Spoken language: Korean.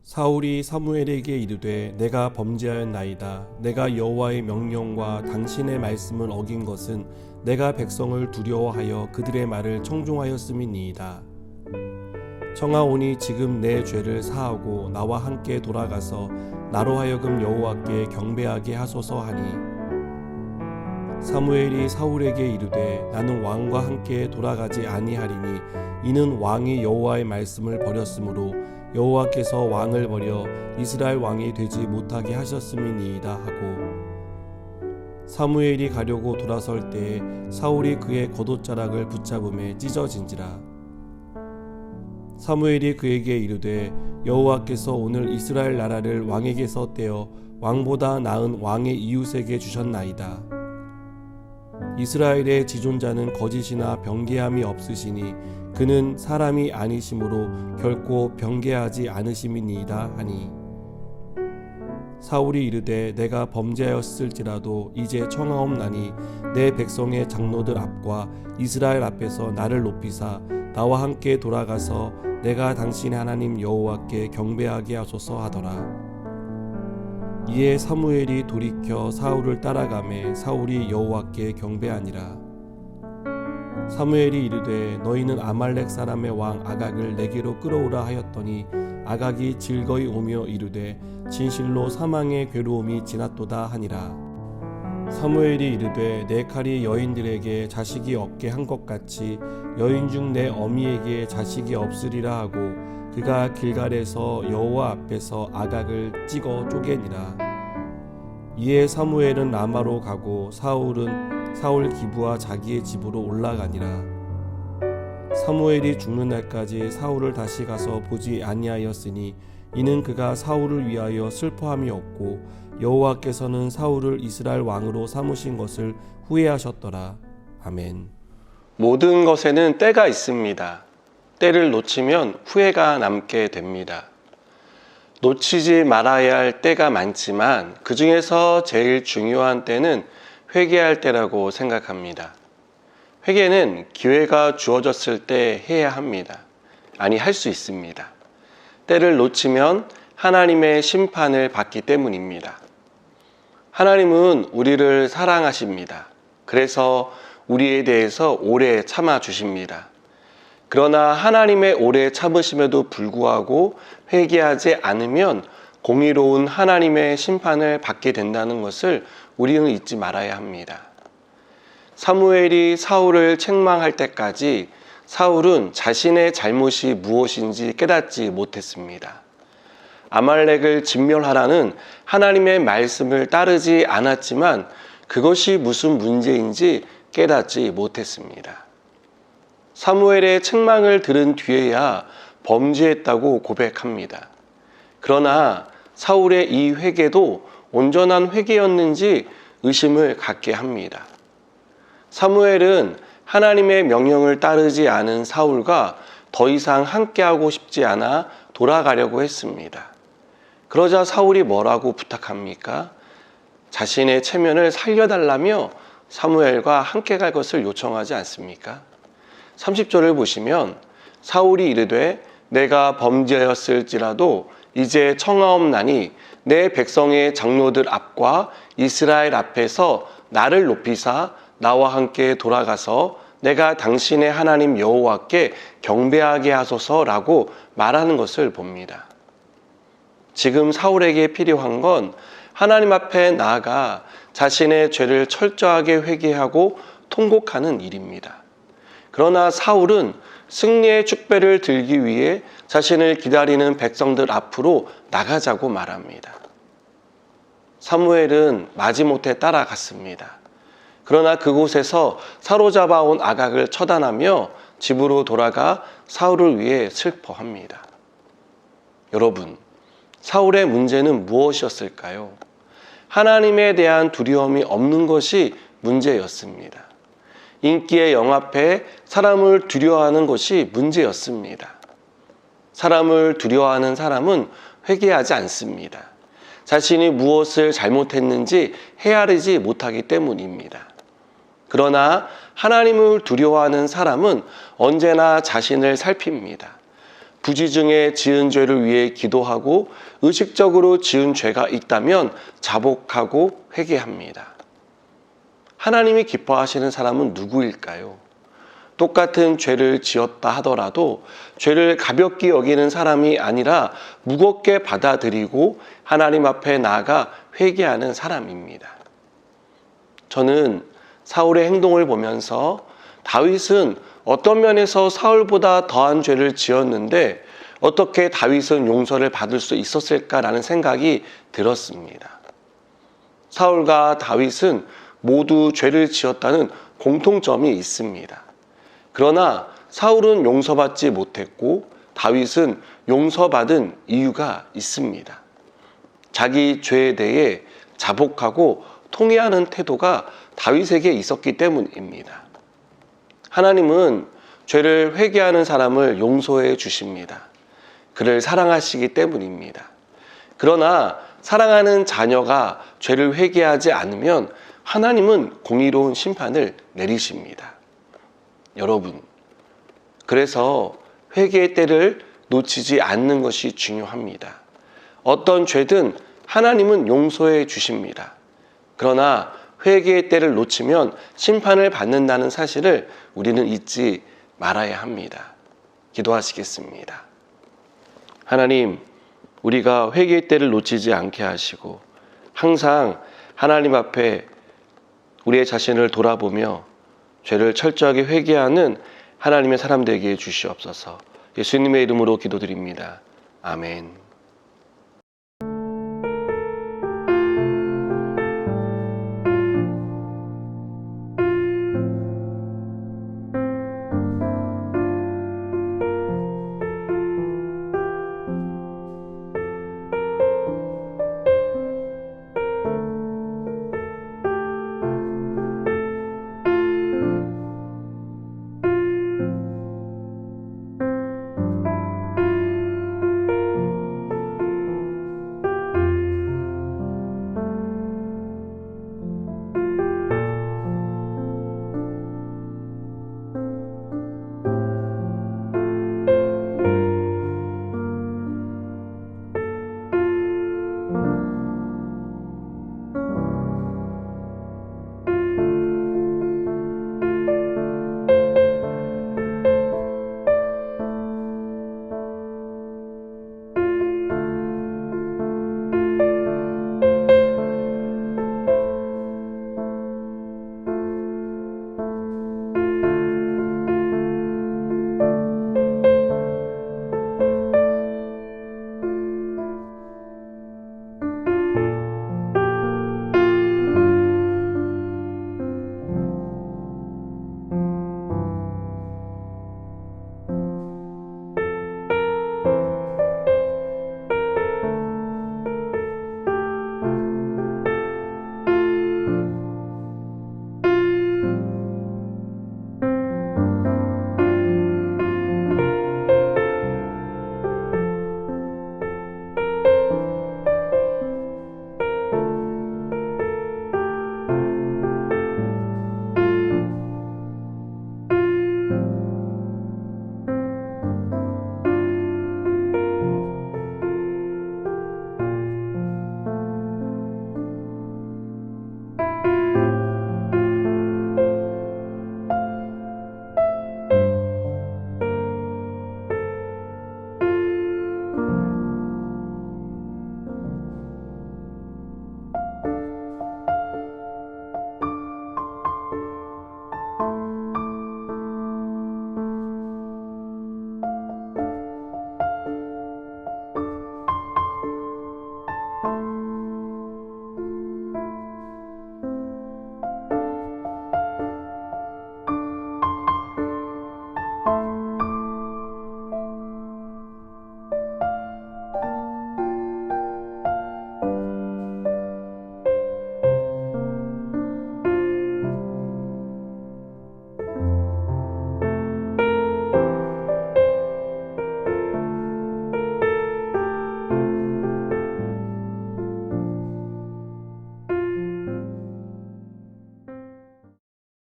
사울이 사무엘에게 이르되 내가 범죄하였나이다. 내가 여호와의 명령과 당신의 말씀을 어긴 것은 내가 백성을 두려워하여 그들의 말을 청종하였음이니이다. 청하오니 지금 내 죄를 사하고 나와 함께 돌아가서 나로 하여금 여호와께 경배하게 하소서 하니, 사무엘이 사울에게 이르되 나는 왕과 함께 돌아가지 아니하리니 이는 왕이 여호와의 말씀을 버렸으므로 여호와께서 왕을 버려 이스라엘 왕이 되지 못하게 하셨음이니이다 하고, 사무엘이 가려고 돌아설 때에 사울이 그의 겉옷자락을 붙잡음에 찢어진지라. 사무엘이 그에게 이르되 여호와께서 오늘 이스라엘 나라를 왕에게서 떼어 왕보다 나은 왕의 이웃에게 주셨나이다. 이스라엘의 지존자는 거짓이나 변개함이 없으시니 그는 사람이 아니심으로 결코 변개하지 않으심이니이다 하니, 사울이 이르되 내가 범죄하였을지라도 이제 청하옵나니 내 백성의 장로들 앞과 이스라엘 앞에서 나를 높이사 나와 함께 돌아가서 내가 당신의 하나님 여호와께 경배하게 하소서 하더라. 이에 사무엘이 돌이켜 사울을 따라가매 사울이 여호와께 경배하니라. 사무엘이 이르되 너희는 아말렉 사람의 왕 아각을 내게로 끌어오라 하였더니 아각이 즐거이 오며 이르되 진실로 사망의 괴로움이 지났도다 하니라. 사무엘이 이르되 내 칼이 여인들에게 자식이 없게 한 것 같이 여인 중 내 어미에게 자식이 없으리라 하고, 그가 길갈에서 여호와 앞에서 아각을 찍어 쪼개니라. 이에 사무엘은 라마로 가고 사울은 사울 기브와 자기의 집으로 올라가니라. 사무엘이 죽는 날까지 사울을 다시 가서 보지 아니하였으니 이는 그가 사울을 위하여 슬퍼함이 없고 여호와께서는 사울을 이스라엘 왕으로 삼으신 것을 후회하셨더라. 아멘. 모든 것에는 때가 있습니다. 때를 놓치면 후회가 남게 됩니다. 놓치지 말아야 할 때가 많지만 그 중에서 제일 중요한 때는 회개할 때라고 생각합니다. 회개는 기회가 주어졌을 때 해야 합니다. 아니, 할 수 있습니다. 때를 놓치면 하나님의 심판을 받기 때문입니다. 하나님은 우리를 사랑하십니다. 그래서 우리에 대해서 오래 참아 주십니다. 그러나 하나님의 오래 참으심에도 불구하고 회개하지 않으면 공의로운 하나님의 심판을 받게 된다는 것을 우리는 잊지 말아야 합니다. 사무엘이 사울을 책망할 때까지 사울은 자신의 잘못이 무엇인지 깨닫지 못했습니다. 아말렉을 진멸하라는 하나님의 말씀을 따르지 않았지만 그것이 무슨 문제인지 깨닫지 못했습니다. 사무엘의 책망을 들은 뒤에야 범죄했다고 고백합니다. 그러나 사울의 이 회개도 온전한 회개였는지 의심을 갖게 합니다. 사무엘은 하나님의 명령을 따르지 않은 사울과 더 이상 함께하고 싶지 않아 돌아가려고 했습니다. 그러자 사울이 뭐라고 부탁합니까? 자신의 체면을 살려달라며 사무엘과 함께 갈 것을 요청하지 않습니까? 30절을 보시면 사울이 이르되 내가 범죄하였을지라도 이제 청하옵나니 내 백성의 장로들 앞과 이스라엘 앞에서 나를 높이사 나와 함께 돌아가서 내가 당신의 하나님 여호와께 경배하게 하소서라고 말하는 것을 봅니다. 지금 사울에게 필요한 건 하나님 앞에 나아가 자신의 죄를 철저하게 회개하고 통곡하는 일입니다. 그러나 사울은 승리의 축배를 들기 위해 자신을 기다리는 백성들 앞으로 나가자고 말합니다. 사무엘은 마지못해 따라갔습니다. 그러나 그곳에서 사로잡아온 아각을 처단하며 집으로 돌아가 사울을 위해 슬퍼합니다. 여러분, 사울의 문제는 무엇이었을까요? 하나님에 대한 두려움이 없는 것이 문제였습니다. 인기의 영합에 사람을 두려워하는 것이 문제였습니다. 사람을 두려워하는 사람은 회개하지 않습니다. 자신이 무엇을 잘못했는지 헤아리지 못하기 때문입니다. 그러나 하나님을 두려워하는 사람은 언제나 자신을 살핍니다. 부지중에 지은 죄를 위해 기도하고 의식적으로 지은 죄가 있다면 자복하고 회개합니다. 하나님이 기뻐하시는 사람은 누구일까요? 똑같은 죄를 지었다 하더라도 죄를 가볍게 여기는 사람이 아니라 무겁게 받아들이고 하나님 앞에 나아가 회개하는 사람입니다. 저는 사울의 행동을 보면서 다윗은 어떤 면에서 사울보다 더한 죄를 지었는데 어떻게 다윗은 용서를 받을 수 있었을까라는 생각이 들었습니다. 사울과 다윗은 모두 죄를 지었다는 공통점이 있습니다. 그러나 사울은 용서받지 못했고 다윗은 용서받은 이유가 있습니다. 자기 죄에 대해 자복하고 통회하는 태도가 다윗에게 있었기 때문입니다. 하나님은 죄를 회개하는 사람을 용서해 주십니다. 그를 사랑하시기 때문입니다. 그러나 사랑하는 자녀가 죄를 회개하지 않으면 하나님은 공의로운 심판을 내리십니다. 여러분, 그래서 회개의 때를 놓치지 않는 것이 중요합니다. 어떤 죄든 하나님은 용서해 주십니다. 그러나 회개의 때를 놓치면 심판을 받는다는 사실을 우리는 잊지 말아야 합니다. 기도하시겠습니다. 하나님, 우리가 회개의 때를 놓치지 않게 하시고 항상 하나님 앞에 우리의 자신을 돌아보며 죄를 철저하게 회개하는 하나님의 사람 되게 해주시옵소서. 예수님의 이름으로 기도드립니다. 아멘.